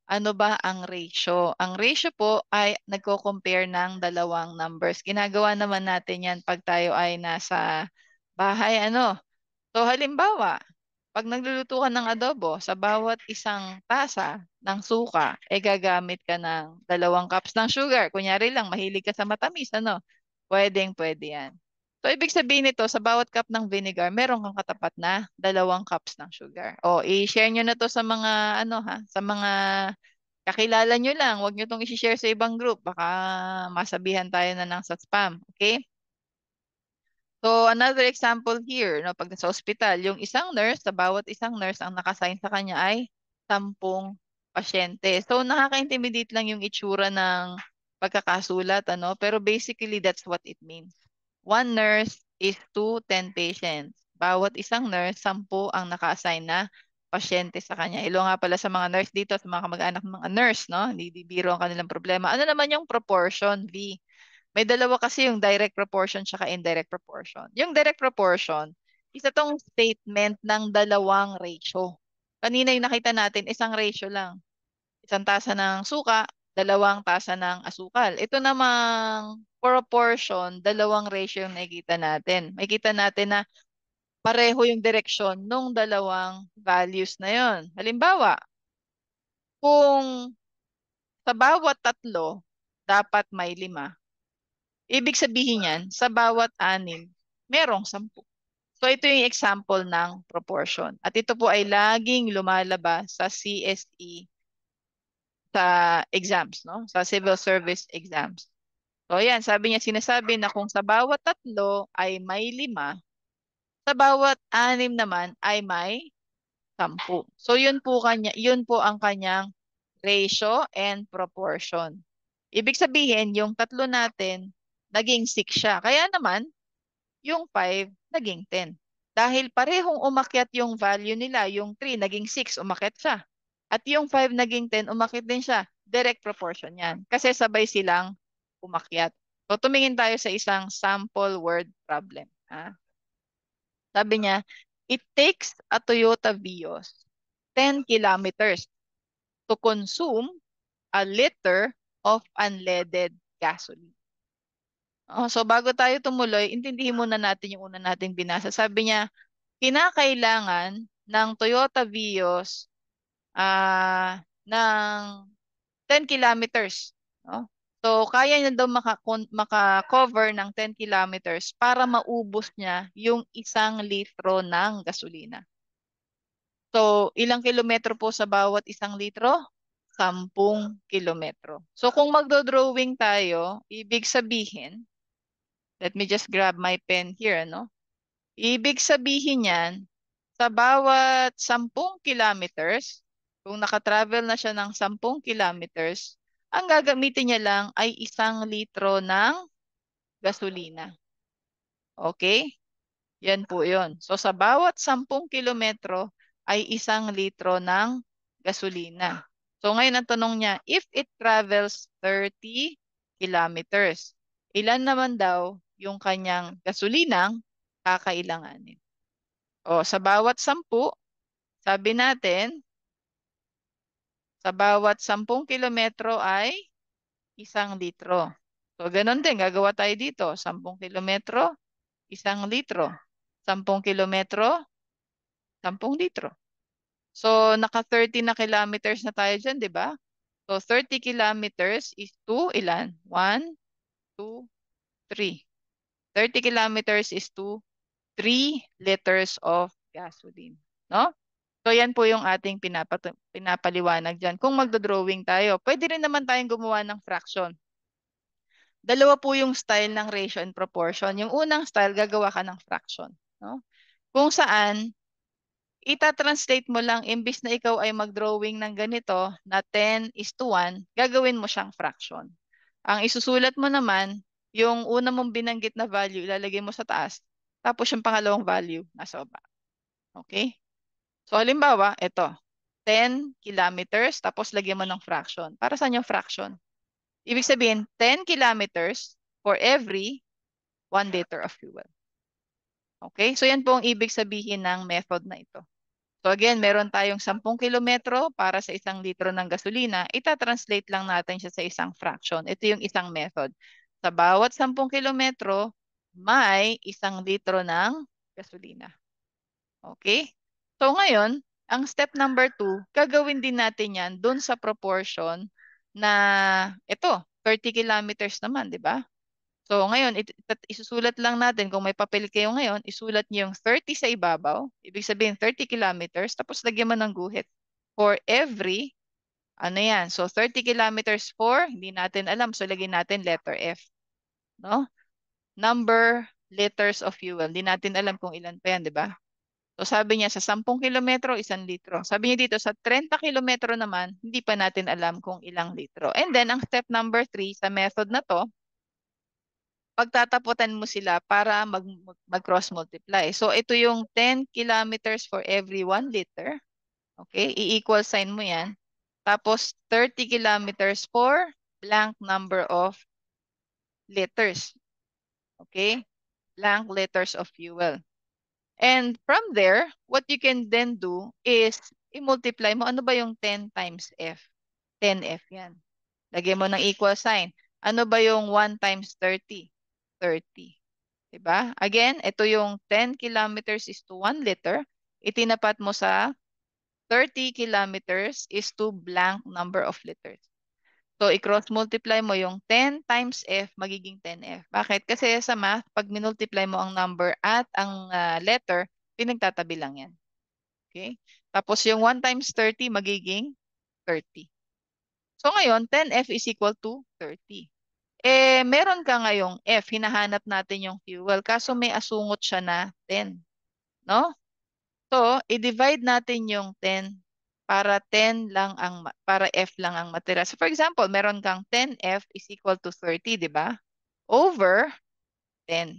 Ano ba ang ratio? Ang ratio po ay nagko-compare ng dalawang numbers. Ginagawa naman natin yan pag tayo ay nasa bahay. So halimbawa, pag nagluluto ka ng adobo, sa bawat isang tasa ng suka, gagamit ka ng 2 cups ng sugar. Kunyari lang, mahilig ka sa matamis, Pwedeng-pwede yan. So, ibig sabihin nito, sa bawat cup ng vinegar, meron kang katapat na 2 cups ng sugar. O, i-share nyo na to sa mga, sa mga kakilala nyo lang. Huwag nyo tong i-share sa ibang group. Baka masabihan tayo na ng sa spam. Okay? So, another example here, no, pag sa ospital, yung isang nurse, sa bawat isang nurse, ang nakasign sa kanya ay 10 pasyente. So, nakaka-intimidate lang yung itsura ng pagkakasulat, Pero basically, that's what it means. One nurse is to 10 patients. Bawat isang nurse, 10 ang naka-assign na pasyente sa kanya. Ilo nga pala sa mga nurse dito, sa mga kamag-anak ng mga nurse, no? Hindi bibiro ang kanilang problema. Ano naman yung proportion, V? May dalawa kasi yung direct proportion tsaka indirect proportion. Yung direct proportion, isa tong statement ng dalawang ratio. Kanina yung nakita natin, isang ratio lang. Isang tasa ng suka, 2 tasa ng asukal. Ito namang proportion, dalawang ratio yung nakikita natin. Makikita natin na pareho yung direksyon nung dalawang values na yon. Halimbawa, kung sa bawat tatlo, dapat may 5. Ibig sabihin yan, sa bawat 6, merong 10. So ito yung example ng proportion. At ito po ay laging lumalabas sa CSE sa exams, no? Sa civil service exams. So yan, sabi niya, sinasabi na kung sa bawat tatlo ay may 5, sa bawat 6 naman ay may 10. So yun po ang kanyang ratio and proportion. Ibig sabihin, yung tatlo natin, naging 6 siya. Kaya naman, yung 5 naging 10. Dahil parehong umakyat yung value nila, yung 3 naging 6, umakyat siya. At yung 5 naging 10, umakyat din siya. Direct proportion yan. Kasi sabay silang umakyat. So tumingin tayo sa isang sample word problem. Sabi niya, it takes a Toyota Vios 10 kilometers to consume a liter of unleaded gasoline. So bago tayo tumuloy, intindihin muna natin yung una nating binasa. Sabi niya, kinakailangan ng Toyota Vios ng 10 kilometers. No? So kaya niya daw maka-cover ng 10 kilometers para maubos niya yung 1 litro ng gasolina. So ilang kilometro po sa bawat 1 litro? 10 kilometro. So kung magdo-drawing tayo, ibig sabihin, let me just grab my pen here, Ibig sabihin yan, sa bawat 10 kilometers, kung nakatravel na siya ng 10 kilometers, ang gagamitin niya lang ay 1 litro ng gasolina. Okay? Yan po yun. So sa bawat 10 kilometro ay 1 litro ng gasolina. So ngayon ang tanong niya, if it travels 30 kilometers, ilan naman daw yung kanyang gasolinang kakailanganin? O sa bawat 10, sabi natin, sa bawat 10 kilometro ay 1 litro. So ganun din, gagawa tayo dito. 10 kilometro, 1 litro. 10 kilometro, 10 litro. So, naka 30 na kilometers na tayo dyan, di ba? So, 30 kilometers is 2, ilan? 1, 2, 3. 30 kilometers is 2, 3 liters of gasoline. No? So, yan po yung ating pinapaliwanag dyan. Kung magdodrawing tayo, pwede rin naman tayong gumawa ng fraction. Dalawa po yung style ng ratio and proportion. Yung unang style, gagawa ka ng fraction. No? Kung saan, ita-translate mo lang, imbis na ikaw ay mag-drawing ng ganito na 10:1, gagawin mo siyang fraction. Ang isusulat mo naman, yung una mong binanggit na value, ilalagay mo sa taas, tapos yung pangalawang value, nasa baba. Okay? So, halimbawa, ito, 10 kilometers, tapos lagyan mo ng fraction. Para saan yung fraction? Ibig sabihin, 10 kilometers for every 1 liter of fuel. Okay? So, yan po ang ibig sabihin ng method na ito. So again, meron tayong 10 kilometro para sa 1 litro ng gasolina. Ita-translate lang natin siya sa isang fraction. Ito yung isang method. Sa bawat 10 kilometro, may 1 litro ng gasolina. Okay? So ngayon, ang step number 2, gagawin din natin yan dun sa proportion na ito, 30 kilometers naman, di ba? So ngayon, isusulat lang natin, kung may papel kayo ngayon, isulat niyo yung 30 sa ibabaw, ibig sabihin 30 kilometers, tapos lagyan mo ng guhit. For every, ano yan, so 30 kilometers for, hindi natin alam, so lagyan natin letter F. No? Number, liters of fuel, hindi natin alam kung ilan pa yan, di ba? So sabi niya sa 10 kilometro, 1 litro. Sabi niya dito sa 30 kilometro naman, hindi pa natin alam kung ilang litro. And then ang step number 3 sa method na to, pagtataputan mo sila para mag-cross multiply. So ito yung 10 kilometers for every 1 liter. Okay, i-equal sign mo yan. Tapos 30 kilometers for blank number of liters. Okay, blank liters of fuel. And from there, what you can then do is i-multiply mo. Ano ba yung 10 times F? 10F yan. Lagyan mo ng equal sign. Ano ba yung 1 times 30? 30. Diba? Again, ito yung 10 kilometers is to 1 liter. Itinapat mo sa 30 kilometers is to blank number of liters. So, i-cross multiply mo yung 10 times F, magiging 10F. Bakit? Kasi sa math, pag minultiply mo ang number at ang letter, pinagtatabi lang yan. Okay? Tapos yung 1 times 30, magiging 30. So ngayon, 10F is equal to 30. Eh, meron ka ngayong F, hinahanap natin yung fuel, kaso may asungot siya na 10. No? So, i-divide natin yung 10 para 10 lang para F lang ang matira. So, for example, meron kang 10F is equal to 30, di ba? Over 10.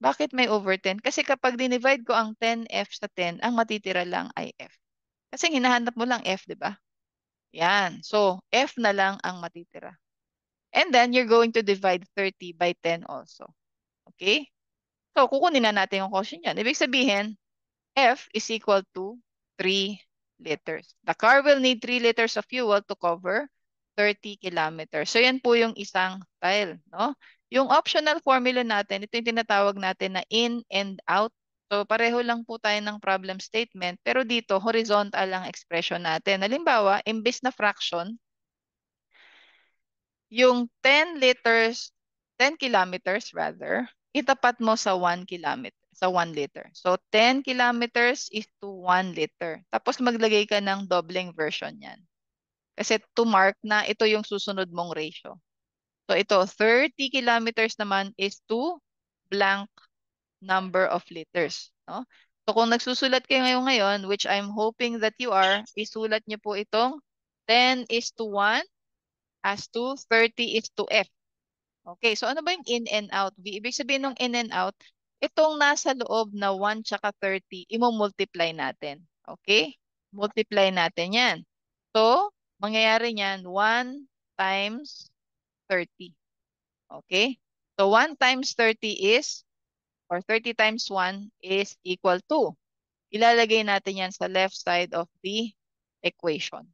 Bakit may over 10? Kasi kapag dinivide ko ang 10F sa 10, ang matitira lang ay F. Kasi hinahanap mo lang F, di ba? Yan. So, F na lang ang matitira. And then, you're going to divide 30 by 10 also. Okay? So, kukunin na natin yung quotient yan. Ibig sabihin, F is equal to 3 liters. The car will need 3 liters of fuel to cover 30 kilometers. So, yan po yung isang style. No? Yung optional formula natin, ito yung tinatawag natin na in and out. So, pareho lang po tayo ng problem statement. Pero dito, horizontal ang expression natin. Halimbawa, imbes na fraction, yung 10 liters, 10 kilometers rather, itapat mo sa 1 kilometer, sa 1 liter. So 10 kilometers is to 1 liter. Tapos maglagay ka ng dobleng version yan. Kasi to mark na ito yung susunod mong ratio. So ito, 30 kilometers naman is to blank number of liters. No? So kung nagsusulat kayo ngayon, which I'm hoping that you are, isulat niyo po itong 10 is to 1 as to 30 is to F. Okay, so ano ba yung in and out? Ibig sabihin ng in and out, itong nasa loob na 1 tsaka 30, imo-multiply natin. Okay? Multiply natin yan. So, mangyayari niyan, 1 times 30. Okay? So, 1 times 30 is, or 30 times 1 is equal to. Ilalagay natin yan sa left side of the equation.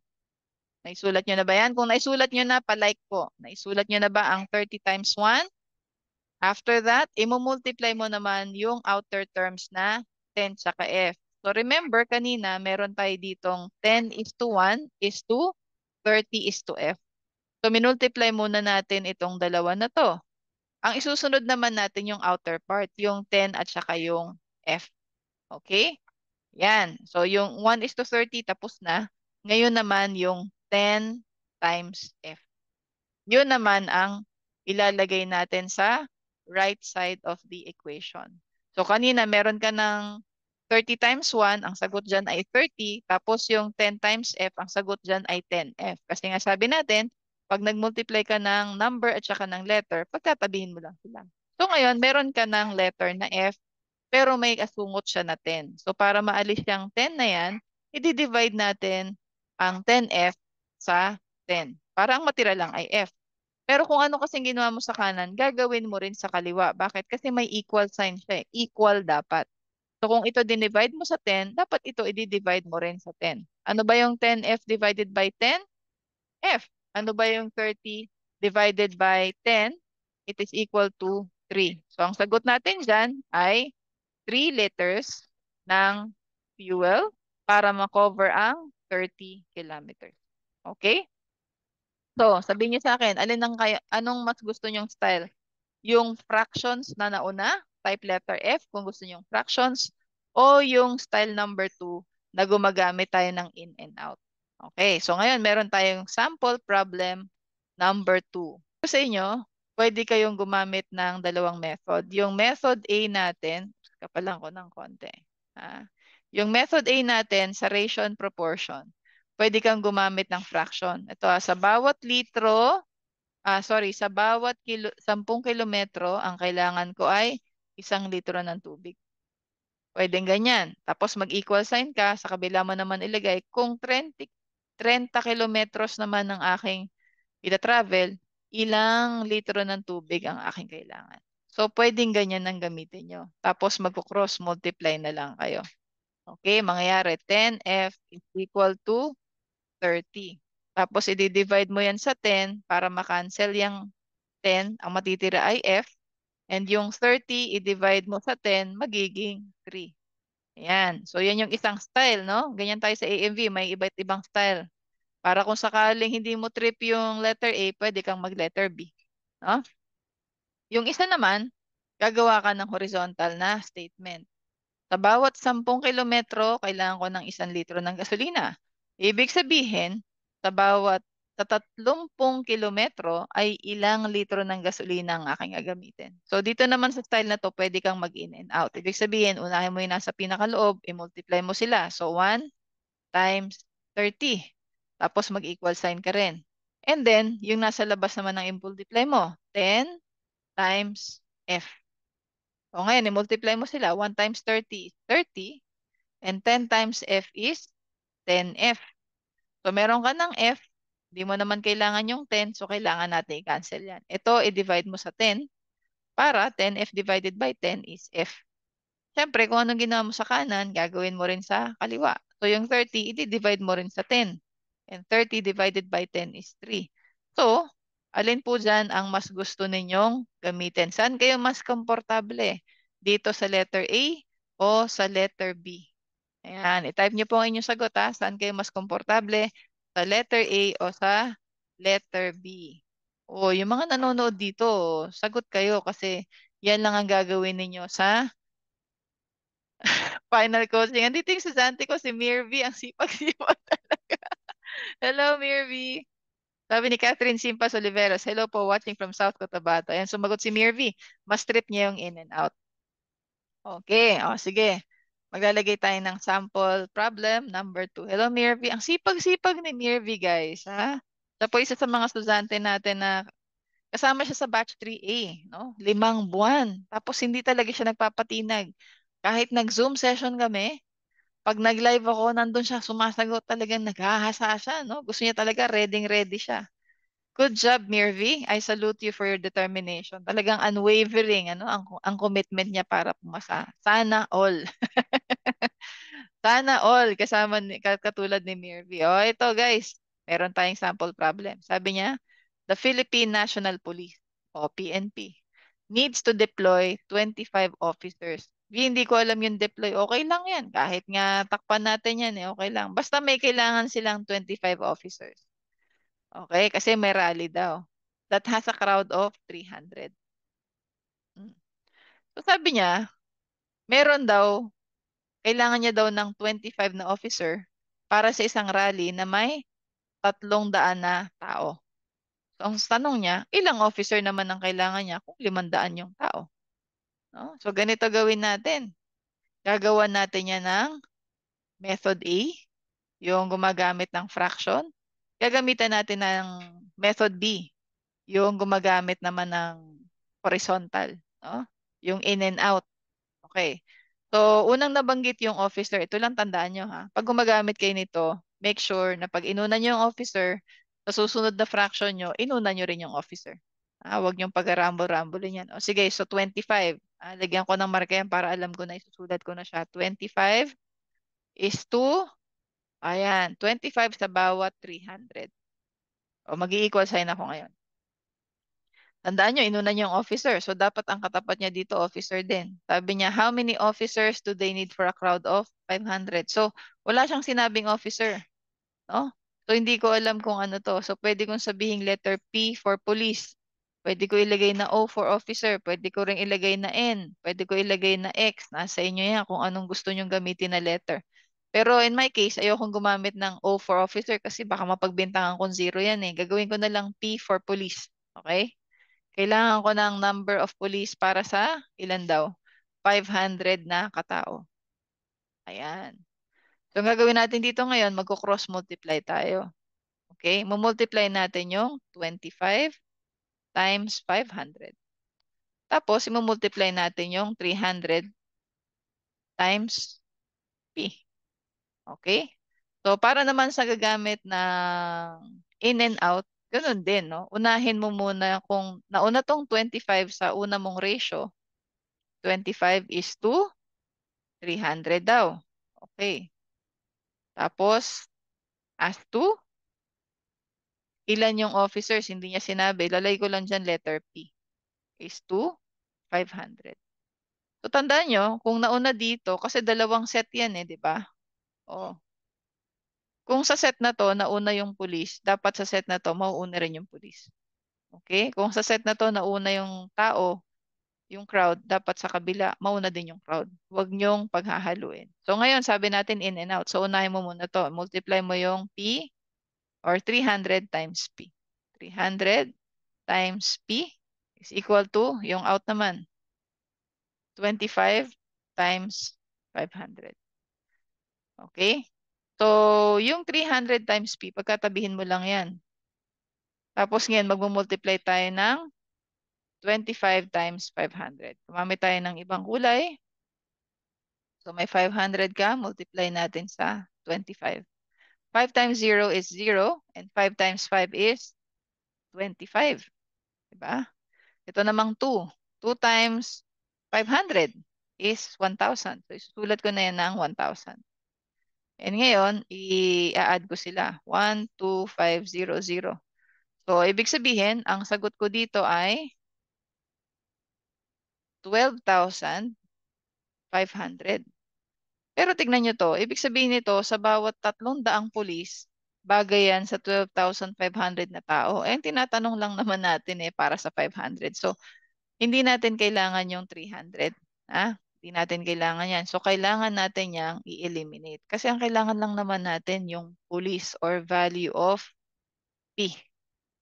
Naisulat nyo na ba yan? Kung naisulat nyo na, palike po. Naisulat nyo na ba ang 30 times 1? After that, imo-multiply mo naman yung outer terms na 10 tsaka F. So remember, kanina meron tayo ditong 10 is to 1 is to 30 is to F. So minultiply muna natin itong dalawa na to. Ang isusunod naman natin yung outer part, yung 10 at saka yung F. Okay? Yan. So yung 1 is to 30 tapos na. Ngayon naman yung 10 times F. Yun naman ang ilalagay natin sa right side of the equation. So kanina meron ka ng 30 times 1, ang sagot dyan ay 30, tapos yung 10 times F, ang sagot dyan ay 10F. Kasi nga sabi natin, pag nag-multiply ka ng number at saka ng letter, pagtatabihin mo lang sila. So ngayon, meron ka ng letter na F, pero may asungot siya na 10. So para maalis yung 10 na yan, i-divide natin ang 10F sa 10. Para ang matira lang ay F. Pero kung ano kasing ginawa mo sa kanan, gagawin mo rin sa kaliwa. Bakit? Kasi may equal sign siya eh. Equal dapat. So kung ito dinivide mo sa 10, dapat ito i-divide mo rin sa 10. Ano ba yung 10f divided by 10? F. Ano ba yung 30 divided by 10? It is equal to 3. So ang sagot natin dyan ay 3 liters ng fuel para ma-cover ang 30 kilometers. Okay? So, sabihin niyo sa akin, anong mas gusto niyong style? Yung fractions na nauna, type letter F kung gusto niyong fractions, o yung style number 2 na gumagamit tayo ng in and out. Okay, so ngayon meron tayong sample problem number 2. Sa inyo, pwede kayong gumamit ng dalawang method. Yung method A natin, kapalan ko ng konti. Ah, yung method A natin sa ratio and proportion, pwede kang gumamit ng fraction. Ito sa bawat litro, sa bawat 10 kilometro, ang kailangan ko ay 1 litro ng tubig. Pwedeng ganyan. Tapos mag-equal sign ka, sa kabila mo naman ilagay, kung 30 kilometros naman ng aking ita-travel, ilang litro ng tubig ang aking kailangan. So, pwedeng ganyan ang gamitin nyo. Tapos magko-cross multiply na lang kayo. Okay, mangyayari 10F is equal to 30. Tapos i-divide mo yan sa 10 para makancel yung 10, ang matitira ay F. And yung 30, i-divide mo sa 10, magiging 3. Ayan. So, yan yung isang style, no? Ganyan tayo sa AMV, may iba't ibang style. Para kung sakaling hindi mo trip yung letter A, pwede kang mag-letter B. No? Yung isa naman, gagawa ka ng horizontal na statement. Sa bawat 10 kilometro, kailangan ko ng 1 litro ng gasolina. Ibig sabihin, sa 30 kilometro ay ilang litro ng gasolina ang aking gagamitin. So dito naman sa style na to, pwede kang mag-in and out. Ibig sabihin, unahin mo yung nasa pinakaloob, i-multiply mo sila. So 1 times 30. Tapos mag-equal sign ka rin. And then, yung nasa labas naman ng i-multiply mo, 10 times F. O ngayon, i-multiply mo sila. 1 times 30 is 30. And 10 times F is 10F. So, meron ka ng F. Di mo naman kailangan yung 10. So, kailangan natin i-cancel yan. Ito, i-divide mo sa 10 para 10F divided by 10 is F. Siyempre, kung anong ginawa mo sa kanan, gagawin mo rin sa kaliwa. So, yung 30, i-divide mo rin sa 10. And 30 divided by 10 is 3. So, alin po dyan ang mas gusto ninyong gamitin? Saan kayo mas komportable? Dito sa letter A o sa letter B? Ayan, i-type niyo po ang inyong sagot ha. Saan kayo mas komportable? Sa letter A o sa letter B? O, yung mga nanonood dito, sagot kayo kasi yan lang ang gagawin ninyo sa final coaching. Andito yung estudyante ko, si Mirvi. Ang sipag-sipag talaga. Hello, Mirvi. Sabi ni Catherine Simpas Oliveros, hello po, watching from South Cotabato. Ayan, sumagot si Mirvi. Mas trip niya yung in and out. Okay, o sige. Maglalagay tayo ng sample problem number 2. Hello, Mirvi. Ang sipag-sipag ni Mirvi, guys. Ha? Siya po isa sa mga estudyante natin na kasama siya sa batch 3A. No? 5 buwan. Tapos hindi talaga siya nagpapatinag. Kahit nag-Zoom session kami, pag nag-live ako, nandun siya, sumasagot talagang naghahasa siya. No? Gusto niya talaga, ready siya. Good job, Mirvi. I salute you for your determination. Talagang unwavering ang commitment niya para pumasa. Sana all. Sana all kasama katulad ni Mirvi. Oh, ito guys, meron tayong sample problem. Sabi niya, the Philippine National Police o PNP needs to deploy 25 officers. Hindi ko alam yung deploy. Okay lang yan. Kahit nga takpan natin yan, okay lang. Basta may kailangan silang 25 officers. Okay, kasi may rally daw. That has a crowd of 300. Mm. So sabi niya, meron daw, kailangan niya daw ng 25 na officer para sa isang rally na may 300 na tao. So ang tanong niya, ilang officer naman ang kailangan niya kung 500 yung tao? No? So ganito gawin natin. Gagawan natin yan ng method A, yung gumagamit ng fraction. Gagamitan natin ng method B, yung gumagamit naman ng horizontal, no? Yung in and out. Okay. So, unang nabanggit yung officer. Ito lang tandaan nyo ha. Pag gumagamit kayo nito, make sure na pag inuna nyo yung officer, sa susunod na fraction nyo, inuna nyo rin yung officer. Huwag nyo pag-rumble-rumble yan. O sige, so 25. Lagyan ko ng marka yan para alam ko na isusulat ko na siya. 25 is to, ayan, 25 sa bawat 300. O mag-i-equal sign ako ngayon. Tandaan nyo, inuna niyo yung officer. So, dapat ang katapat niya dito, officer din. Sabi niya, how many officers do they need for a crowd of 500? So, wala siyang sinabing officer. No? So, hindi ko alam kung ano to. So, pwede kong sabihin letter P for police. Pwede ko ilagay na O for officer. Pwede ko ring ilagay na N. Pwede ko ilagay na X. Nasa inyo yan kung anong gusto nyong gamitin na letter. Pero in my case, ayokong gumamit ng O for officer kasi baka mapagbintangan kong zero yan eh. Gagawin ko na lang P for police. Okay? Kailangan ko ng number of police para sa ilan daw? 500 na katao. Ayan. So, ang gagawin natin dito ngayon, magko-cross multiply tayo. Okay? Mumultiply natin yung 25 times 500. Tapos, imumultiply natin yung 300 times P. Okay? So, para naman sa gagamit ng in and out, ganun din, no? Unahin mo muna kung nauna tong 25 sa una mong ratio, 25 is to 300 daw. Okay. Tapos, as to, ilan yung officers? Hindi niya sinabi. Lalagay ko lang dyan letter P. Is to 500. So, tandaan nyo, kung nauna dito, kasi dalawang set yan eh, di ba? O, kung sa set na to, nauna yung police, dapat sa set na to, mauuna rin yung police. Okay? Kung sa set na to, nauna yung tao, yung crowd, dapat sa kabila, mauna din yung crowd. Huwag nyong paghahaluin. So, ngayon, sabi natin in and out. So, unahin mo muna to. Multiply mo yung P or 300 times P. 300 times P is equal to, yung out naman, 25 times 500. Okay? So, yung 300 times P, pagkatabihin mo lang yan. Tapos ngayon, magmumultiply tayo ng 25 times 500. Kumamit tayo ng ibang kulay. So, may 500 ka, multiply natin sa 25. 5 times 0 is 0, and 5 times 5 is 25. Diba? Ito namang 2. 2 times 500 is 1,000. So, isusulat ko na yan ng 1,000. And ngayon, i-add ko sila. 1, 2, 5, 0, 0. So, ibig sabihin, ang sagot ko dito ay 12,500. Pero tignan nyo to. Ibig sabihin nito, sa bawat 300 pulis, bagay yan sa 12,500 na tao. Eh, tinatanong lang naman natin eh, para sa 500. So, hindi natin kailangan yung 300. Hindi natin kailangan yan. So, kailangan natin yang i-eliminate. Kasi ang kailangan lang naman natin yung police or value of P.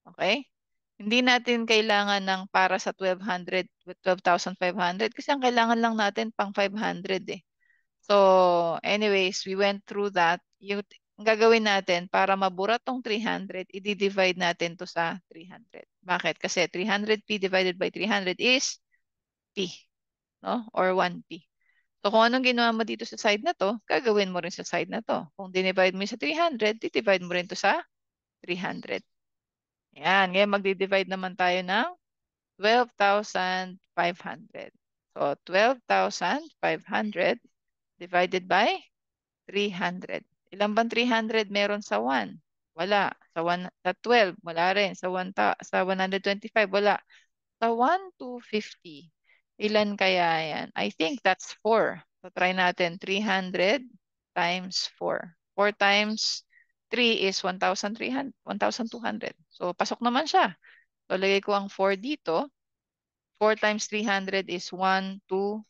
Okay? Hindi natin kailangan ng para sa 1,200, 12,500 kasi ang kailangan lang natin pang 500 eh. So, anyways, we went through that. Ang gagawin natin para mabura tong 300, i-divide natin to sa 300. Bakit? Kasi 300p divided by 300 is p, no? Or 1p. So, kung anong ginawa mo dito sa side na to, gagawin mo rin sa side na to. Kung dinivide mo sa 300, di-divide mo rin to sa 300. Yan. Ngayon, magdi-divide naman tayo ng 12,500. So, 12,500 divided by 300. Ilan bang 300 meron sa 1? Wala. Sa 12, wala rin. Sa 125, wala. Sa 1 to 50, ilan kaya yan? I think that's 4. So, try natin. 300 times 4. 4 times 3 is 1,300, 1,200. So, pasok naman siya. So, lagay ko ang 4 dito. 4 times 300 is 1, 2,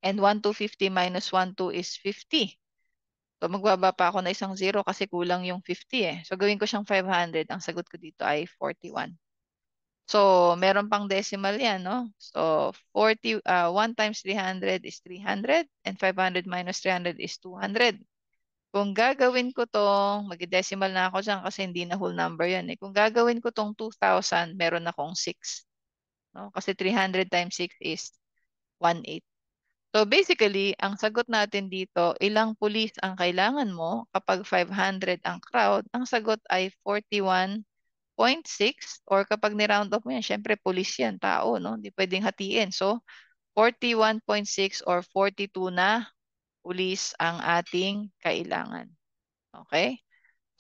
and 1 to 50 minus 1, 2 is 50. So, magbaba pa ako na isang 0 kasi kulang yung 50 eh. So, gawin ko siyang 500. Ang sagot ko dito ay 41. So, meron pang decimal yan, no? So, 1 times 300 is 300 and 500 minus 300 is 200. Kung gagawin ko tong, mag-decimal na ako dyan kasi hindi na whole number yan eh. Kung gagawin ko tong 2,000, meron akong 6. No? Kasi 300 times 6 is 1/8. So basically, ang sagot natin dito, ilang pulis ang kailangan mo kapag 500 ang crowd? Ang sagot ay 41.6 or kapag ni-round off mo yan, syempre pulis yan, tao, no? Hindi pwedeng hatiin. So, 41.6 or 42 na pulis ang ating kailangan. Okay?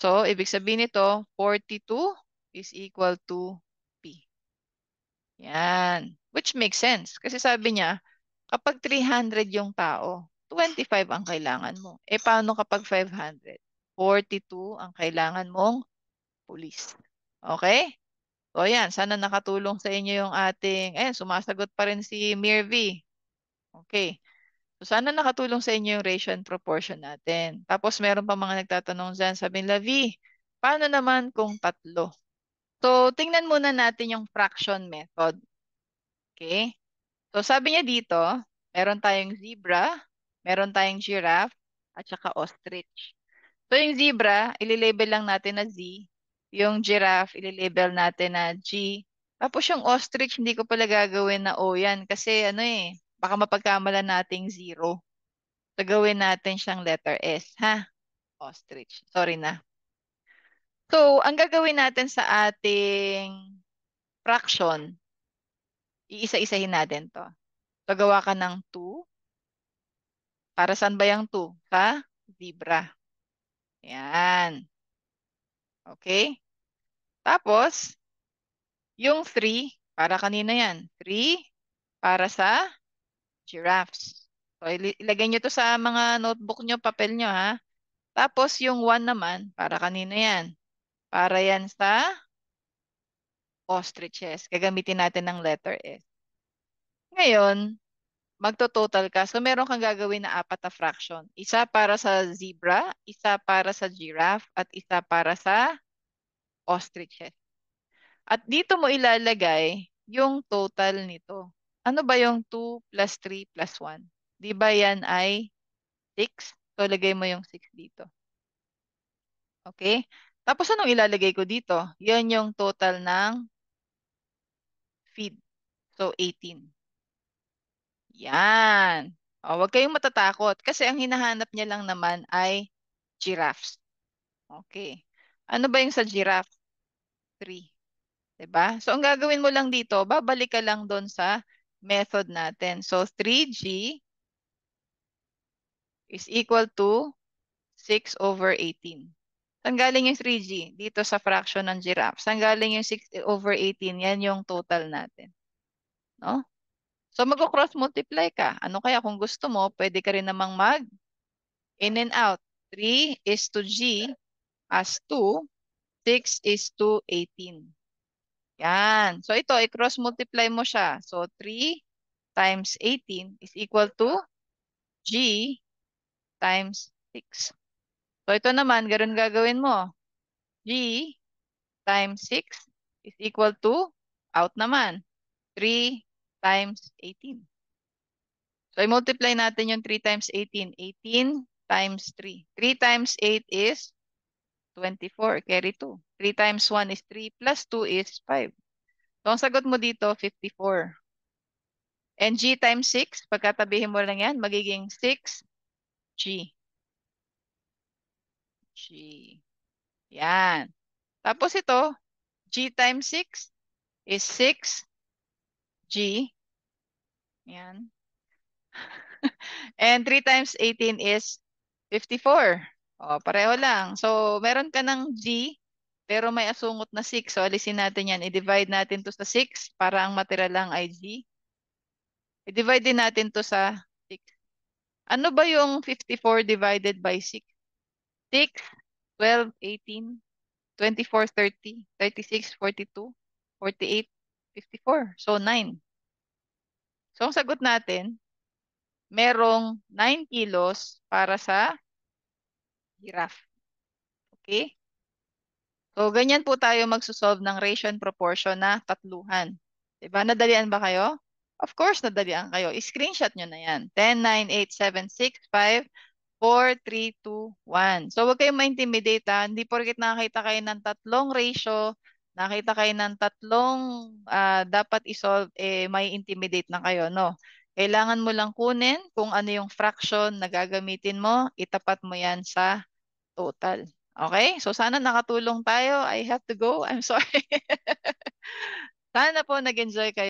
So, ibig sabihin nito, 42 is equal to P. Yan. Which makes sense. Kasi sabi niya, kapag 300 yung tao, 25 ang kailangan mo. Eh, paano kapag 500? 42 ang kailangan mong pulis. Okay? So, yan. Sana nakatulong sa inyo yung ating, sumasagot pa rin si Mirvi. Okay. So, sana nakatulong sa inyo yung ratio and proportion natin. Tapos, meron pa mga nagtatanong dyan. Sabi nila, V, paano naman kung tatlo? So, tingnan muna natin yung fraction method. Okay? So, sabi niya dito, meron tayong zebra, meron tayong giraffe, at saka ostrich. So, yung zebra, ililabel lang natin na Z. Yung giraffe, ililabel natin na G. Tapos yung ostrich, hindi ko pala gagawin na O yan. Kasi baka mapagkamalan nating 0. So, gawin natin siyang letter S, ha? Ostrich. Sorry na. So, ang gagawin natin sa ating fraction, iisa-isahin natin to. So, gawa ka ng 2. Para saan ba yung 2? Sa zebra. Yan. Okay? Tapos, yung 3, para kanina yan? 3 para sa giraffes. So, ilagay nyo to sa mga notebook nyo, papel nyo, ha? Tapos, yung 1 naman, para kanina yan? Para yan sa ostriches. Gagamitin natin ng letter S. Ngayon, magto-total ka. So, meron kang gagawin na 4 na fraction. Isa para sa zebra, isa para sa giraffe, at isa para sa ostriches. At dito mo ilalagay yung total nito. Ano ba yung 2 plus 3 plus 1? Di ba yan ay 6? So, lagay mo yung 6 dito. Okay? Tapos, anong ilalagay ko dito? Yan yung total ng feed. So, 18. Yan. O, huwag kayong matatakot kasi ang hinahanap niya lang naman ay giraffes. Okay. Ano ba yung sa giraffe? 3. 'Di ba? So, ang gagawin mo lang dito, babalik ka lang doon sa method natin. So, 3G is equal to 6 over 18. Saan galing yung 3G? Dito sa fraction ng giraffe. Saan galing yung 6 over 18? Yan yung total natin. No? So, mag-cross multiply ka. Ano kaya kung gusto mo, pwede ka rin namang mag in and out. 3 is to G as 2. 6 is to 18. Yan. So, ito, i-cross multiply mo siya. So, 3 times 18 is equal to G times 6. So, ito naman, ganoon gagawin mo. G times 6 is equal to, out naman, 3 times 18. So, i-multiply natin yung 3 times 18. 18 times 3. 3 times 8 is 24. Carry 2. 3 times 1 is 3 plus 2 is 5. So, ang sagot mo dito, 54. And G times 6, pagkatabihin mo lang yan, magiging 6G. G. Yan. Tapos ito, G times 6 is 6G. Yan. And 3 times 18 is 54. O, pareho lang. So, meron ka ng G, pero may asungot na 6. So, alisin natin yan. I-divide natin to sa 6 para ang matira lang ay G. I-divide din natin to sa 6. Ano ba yung 54 divided by 6? 6, 12, 18, 24, 30, 36, 42, 48, 54. So, 9. So, ang sagot natin, merong 9 kilos para sa giraffe. Okay? So, ganyan po tayo magsusolve ng ratio and proportion na tatluhan. Diba? Nadalian ba kayo? Of course, nadalian kayo. I-screenshot nyo na yan. 10, 9, 8, 7, 6, 5, 4, 3, 2, 1. So, huwag kayong ma-intimidate ha. Hindi porket nakakita kayo ng tatlong ratio, nakita kayo ng tatlong dapat isolve, may intimidate na kayo. No. Kailangan mo lang kunin kung ano yung fraction na gagamitin mo, itapat mo yan sa total. Okay? So, sana nakatulong tayo. I have to go. I'm sorry. Sana po nag-enjoy kayo.